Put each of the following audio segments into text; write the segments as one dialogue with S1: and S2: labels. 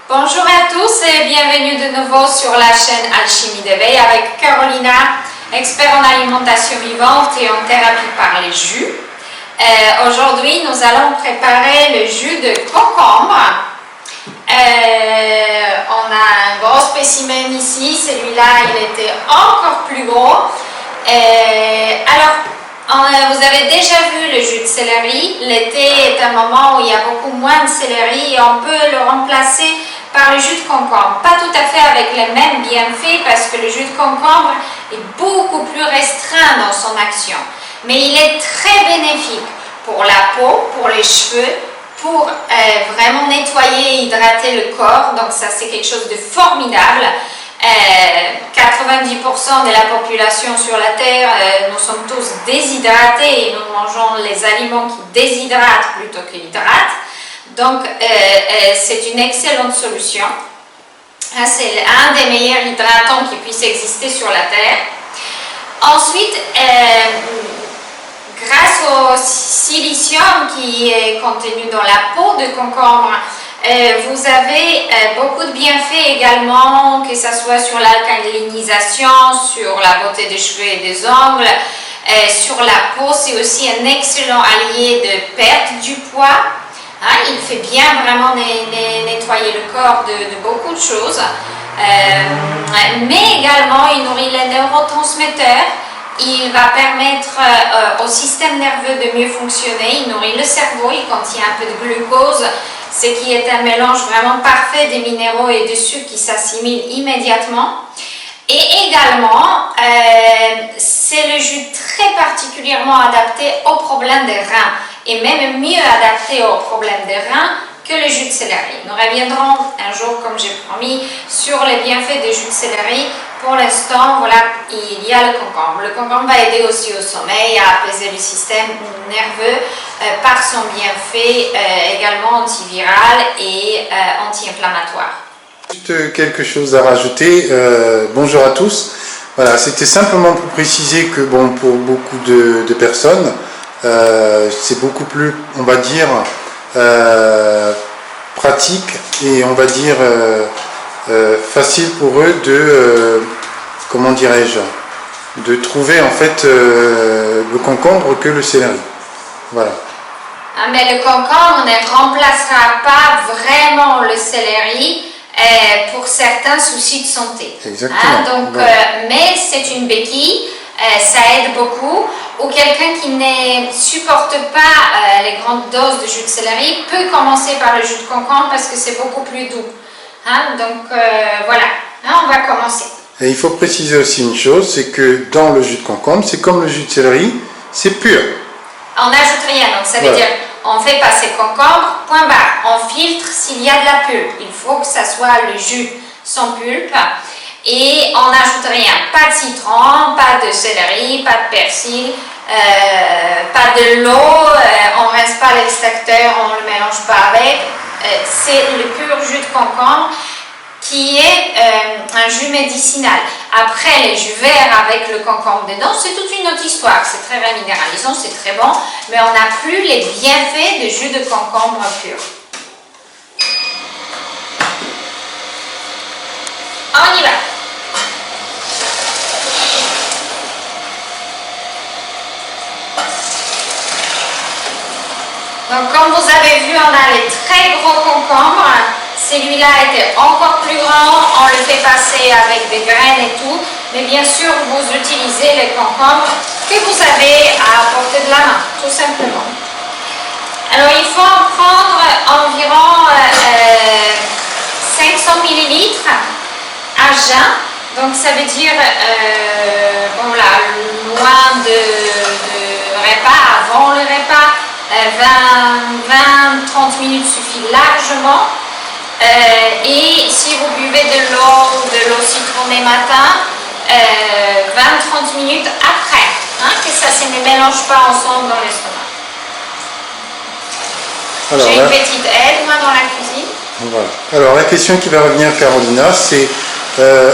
S1: Bonjour à tous et bienvenue de nouveau sur la chaîne Alchimie d'éveil avec Carolina, expert en alimentation vivante et en thérapie par les jus. Aujourd'hui, nous allons préparer le jus de concombre. On a un gros spécimen ici, celui-là il était encore plus gros. Vous avez déjà vu le jus de céleri. L'été est un moment où il y a beaucoup moins de céleri et on peut le remplacer par le jus de concombre. Pas tout à fait avec les mêmes bienfaits parce que le jus de concombre est beaucoup plus restreint dans son action. Mais il est très bénéfique pour la peau, pour les cheveux, pour vraiment nettoyer et hydrater le corps. Donc ça c'est quelque chose de formidable. 90% de la population sur la Terre, nous sommes tous déshydratés et nous mangeons les aliments qui déshydratent plutôt qu'hydratent. Donc, c'est une excellente solution. C'est un des meilleurs hydratants qui puisse exister sur la Terre. Ensuite, grâce au silicium qui est contenu dans la peau de concombre, vous avez beaucoup de bienfaits également, que ce soit sur l'alcalinisation, sur la beauté des cheveux et des ongles, sur la peau. C'est aussi un excellent allié de perte du poids. Il fait bien vraiment nettoyer le corps de beaucoup de choses. Mais également, il nourrit les neurotransmetteurs. Il va permettre au système nerveux de mieux fonctionner. Il nourrit le cerveau, il contient un peu de glucose, ce qui est un mélange vraiment parfait des minéraux et de sucres qui s'assimilent immédiatement. Et également, c'est le jus très particulièrement adapté aux problèmes des reins et même mieux adapté aux problèmes des reins que le jus de céleri. Nous reviendrons un jour, comme j'ai promis, sur les bienfaits du jus de céleri. Pour l'instant, voilà, il y a le concombre. Le concombre va aider aussi au sommeil, à apaiser le système nerveux par son bienfait également antiviral et anti-inflammatoire.
S2: Juste quelque chose à rajouter. Bonjour à tous. Voilà, c'était simplement pour préciser que bon, pour beaucoup de personnes, c'est beaucoup plus, on va dire, pratique et on va dire facile pour eux de, comment dirais-je, de trouver en fait le concombre que le céleri. Voilà.
S1: Mais le concombre ne remplacera pas vraiment le céleri pour certains soucis de santé.
S2: Exactement.
S1: Mais c'est une béquille, ça aide beaucoup. Ou quelqu'un qui ne supporte pas les grandes doses de jus de céleri peut commencer par le jus de concombre parce que c'est beaucoup plus doux. Voilà, on va commencer.
S2: Et il faut préciser aussi une chose, c'est que dans le jus de concombre, c'est comme le jus de céleri, c'est pur.
S1: On n'ajoute rien, donc ça veut dire on fait passer concombre, point barre, on filtre s'il y a de la pulpe. Il faut que ça soit le jus sans pulpe et on n'ajoute rien. Pas de citron, pas de céleri, pas de persil, pas de l'eau, on ne rince pas l'extracteur, on ne le mélange pas avec. C'est le pur jus de concombre qui est un jus médicinal. Après, les jus verts avec le concombre dedans, c'est toute une autre histoire. C'est très minéralisant, c'est très bon, mais on n'a plus les bienfaits de jus de concombre pur. On y va. Donc, comme vous avez vu, on a les très gros concombres. Celui-là était encore plus grand, on le fait passer avec des graines et tout, mais bien sûr vous utilisez les concombres que vous avez à portée de la main, tout simplement. Alors il faut en prendre environ 500 ml à jeun, donc ça veut dire, loin de repas, avant le repas, 20-30 minutes suffit largement. Et si vous buvez de l'eau citronnée matin, 20-30 minutes après, que ça ne mélange pas ensemble dans l'estomac. J'ai une petite aide, moi, dans la cuisine.
S2: Voilà. Alors, la question qui va revenir, Carolina, c'est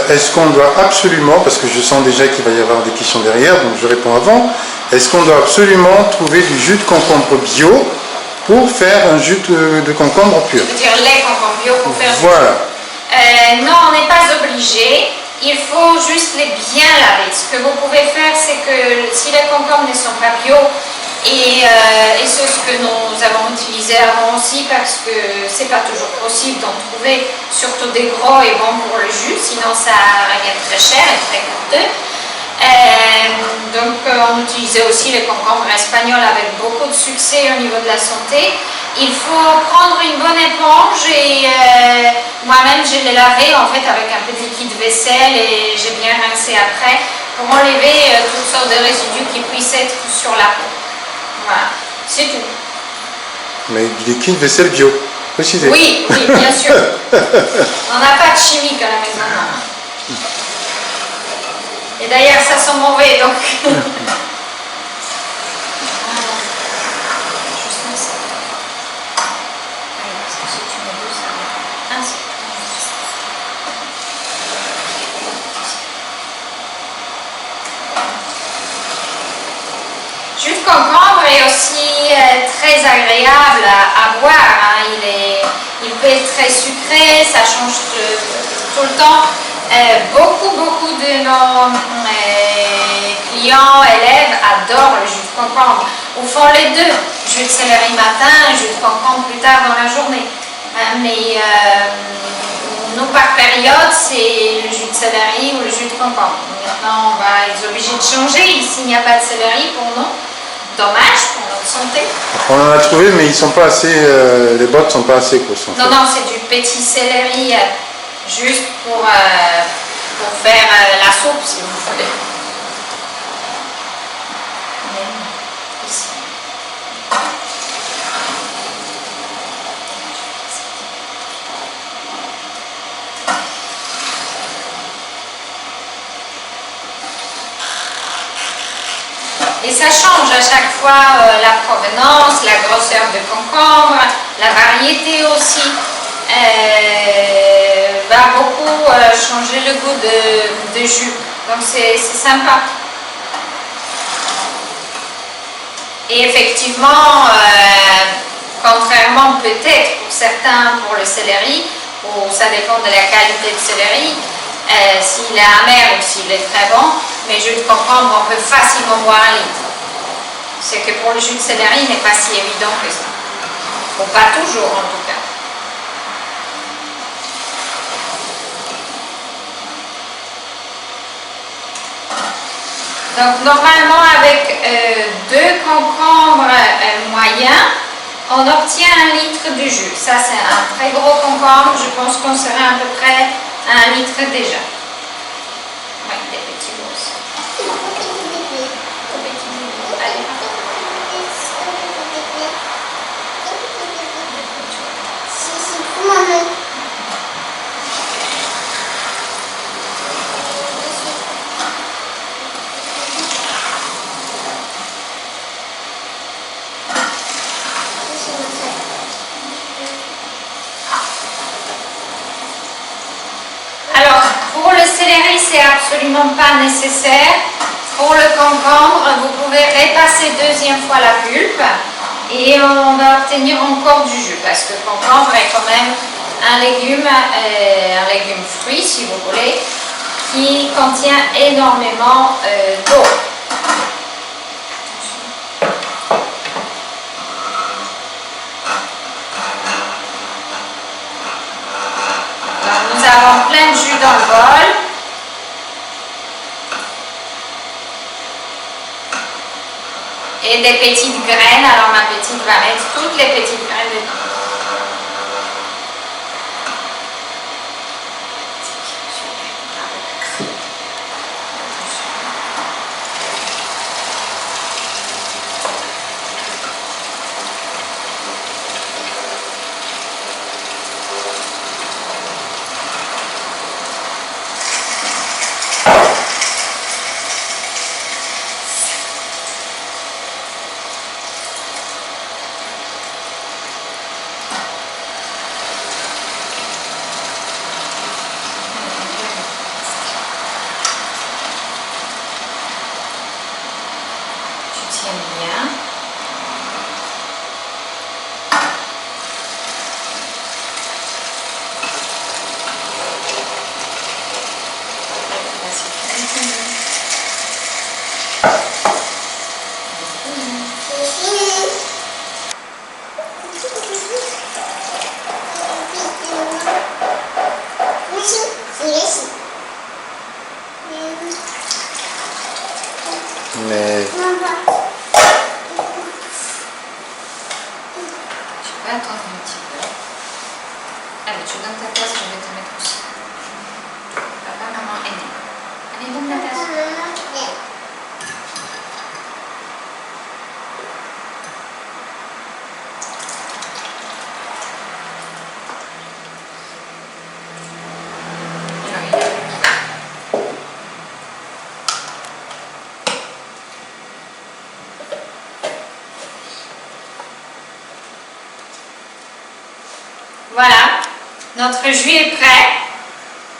S2: est-ce qu'on doit absolument, parce que je sens déjà qu'il va y avoir des questions derrière, donc je réponds avant, est-ce qu'on doit absolument trouver du jus de concombre bio pour faire un jus de concombre pur.
S1: Je veux dire les concombres bio pour faire
S2: voilà.
S1: Non, on n'est pas obligé. Il faut juste les bien laver. Ce que vous pouvez faire, c'est que si les concombres ne sont pas bio, et c'est ce que nous avons utilisé avant aussi, parce que c'est pas toujours possible d'en trouver, surtout des gros et bons pour le jus, sinon ça revient très cher et très coûteux. Donc on utilisait aussi les concombres espagnols avec beaucoup de succès au niveau de la santé. Il faut prendre une bonne éponge et moi-même je l'ai lavé en fait avec un petit liquide vaisselle et j'ai bien rincé après pour enlever toutes sortes de résidus qui puissent être sur la peau. Voilà, c'est tout.
S2: Mais du liquide vaisselle bio, précisez.
S1: Oui, oui, bien sûr. On n'a pas de chimique à la maison, non. Et d'ailleurs, ça sent mauvais, donc. Jus de concombre est aussi très agréable à boire. Hein. Il peut être très sucré, ça change tout le temps. Beaucoup de nos clients, élèves adorent le jus de concombre. Ou font les deux, jus de céleri matin, jus de concombre plus tard dans la journée. Mais nous, par période, c'est le jus de céleri ou le jus de concombre. Maintenant, on va être obligé de changer. Ici, il n'y a pas de céleri pour nous. Dommage pour notre santé.
S2: On en a trouvé, mais ils sont pas assez. Les bottes sont pas assez grosses.
S1: Non, non, c'est du petit céleri. Juste pour faire la soupe, si vous voulez. Ici. Et ça change à chaque fois la provenance, la grosseur de concombre, la variété aussi. Va beaucoup changer le goût de jus. Donc c'est sympa. Et effectivement, contrairement peut-être pour certains pour le céleri, ou ça dépend de la qualité de céleri, s'il est amer ou s'il est très bon, mais jus de concombre, on peut facilement boire un litre. C'est que pour le jus de céleri, il n'est pas si évident que ça. Ou pas toujours en tout cas. Donc normalement avec 2 concombres moyens, on obtient 1 litre de jus. Ça c'est un très gros concombre, je pense qu'on serait à peu près à 1 litre déjà. Oui, des petits bouts aussi. Allez. Alors, pour le céleri, c'est absolument pas nécessaire. Pour le concombre, vous pouvez repasser 2e fois la pulpe et on va obtenir encore du jus parce que le concombre est quand même un légume fruit, si vous voulez, qui contient énormément d'eau. Nous avons plein de jus dans le bol. Et des petites graines. Alors ma petite va mettre toutes les petites graines dedans. donne ta tasse, je vais te mettre aussi. Papa, maman, Aîné. Allez, donne ta tasse. Voilà, notre jus est prêt,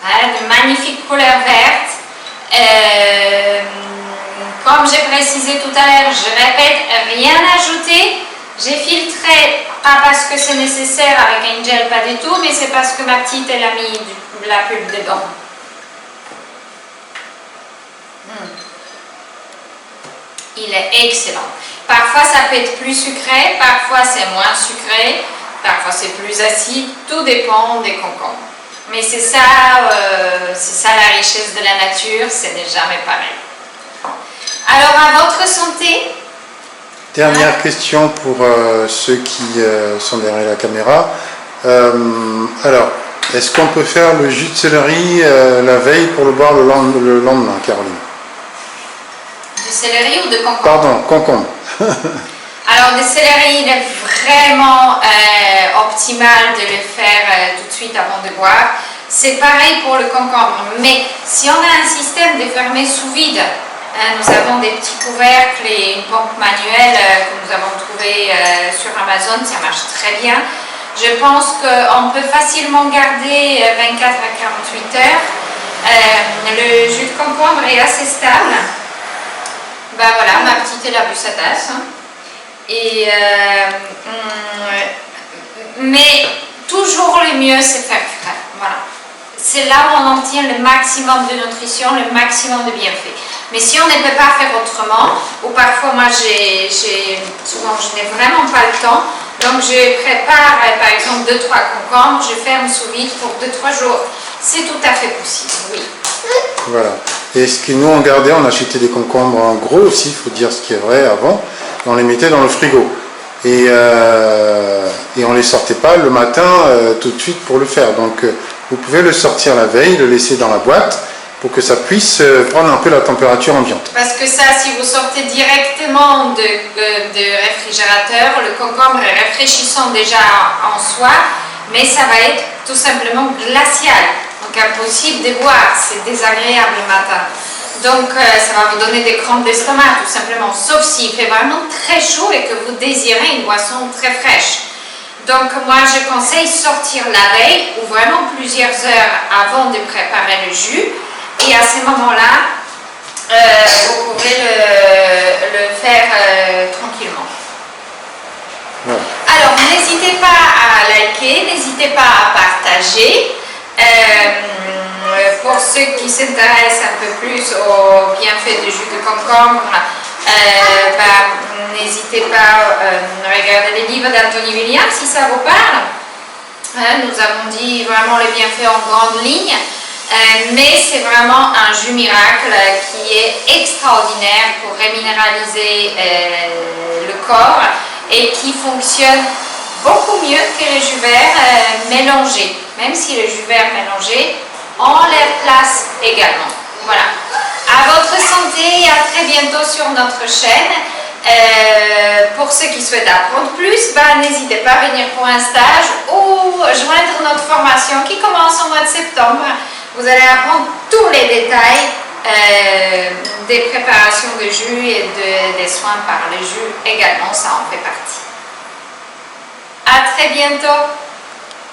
S1: de magnifique couleur verte. Comme j'ai précisé tout à l'heure, je répète, rien ajouter. J'ai filtré, pas parce que c'est nécessaire avec un gel, pas du tout, mais c'est parce que ma petite, elle a mis de la pulpe dedans. Il est excellent. Parfois, ça peut être plus sucré, parfois c'est moins sucré. Parfois c'est plus acide, tout dépend des concombres. Mais c'est ça la richesse de la nature, ce n'est jamais pareil. Alors à votre santé.
S2: Dernière question pour ceux qui sont derrière la caméra. Alors, est-ce qu'on peut faire le jus de céleri la veille pour le boire le lendemain, Caroline?
S1: Du céleri ou de concombre?
S2: Pardon, concombre.
S1: Alors, le céleri, il est vraiment optimal de le faire tout de suite avant de boire. C'est pareil pour le concombre, mais si on a un système de fermer sous vide, nous avons des petits couvercles et une pompe manuelle que nous avons trouvé sur Amazon, ça marche très bien. Je pense qu'on peut facilement garder 24 à 48 heures. Le jus de concombre est assez stable. Ben voilà, ma petite, elle a bu sa tasse. Et mais toujours le mieux c'est faire frais, voilà. C'est là où on obtient le maximum de nutrition, le maximum de bienfaits. Mais si on ne peut pas faire autrement, ou parfois moi souvent je n'ai vraiment pas le temps, donc je prépare par exemple 2-3 concombres, je ferme sous vide pour 2-3 jours. C'est tout à fait possible, oui.
S2: Voilà. Et ce que nous on gardait, on achetait des concombres en gros aussi, il faut dire ce qui est vrai avant. On les mettait dans le frigo et on ne les sortait pas le matin tout de suite pour le faire. Donc vous pouvez le sortir la veille, le laisser dans la boîte pour que ça puisse prendre un peu la température ambiante.
S1: Parce que ça, si vous sortez directement de réfrigérateur, le concombre est rafraîchissant déjà en soi, mais ça va être tout simplement glacial. Donc impossible de boire, c'est désagréable le matin. Donc ça va vous donner des crampes d'estomac tout simplement, sauf s'il fait vraiment très chaud et que vous désirez une boisson très fraîche. Donc moi je conseille sortir la veille ou vraiment plusieurs heures avant de préparer le jus, et à ce moment-là vous pouvez le faire tranquillement.
S2: Voilà.
S1: Alors n'hésitez pas à liker, n'hésitez pas à partager. Pour ceux qui s'intéressent un peu plus aux bienfaits du jus de concombre, n'hésitez pas à regarder les livres d'Anthony Williams si ça vous parle. Nous avons dit vraiment les bienfaits en grande ligne, mais c'est vraiment un jus miracle qui est extraordinaire pour reminéraliser le corps et qui fonctionne beaucoup mieux que le jus vert mélangé. Même si le jus vert mélangé, on les place également. Voilà. À votre santé et à très bientôt sur notre chaîne. Pour ceux qui souhaitent apprendre plus, n'hésitez pas à venir pour un stage ou joindre notre formation qui commence au mois de septembre. Vous allez apprendre tous les détails des préparations de jus et des soins par le jus également, ça en fait partie. À très bientôt.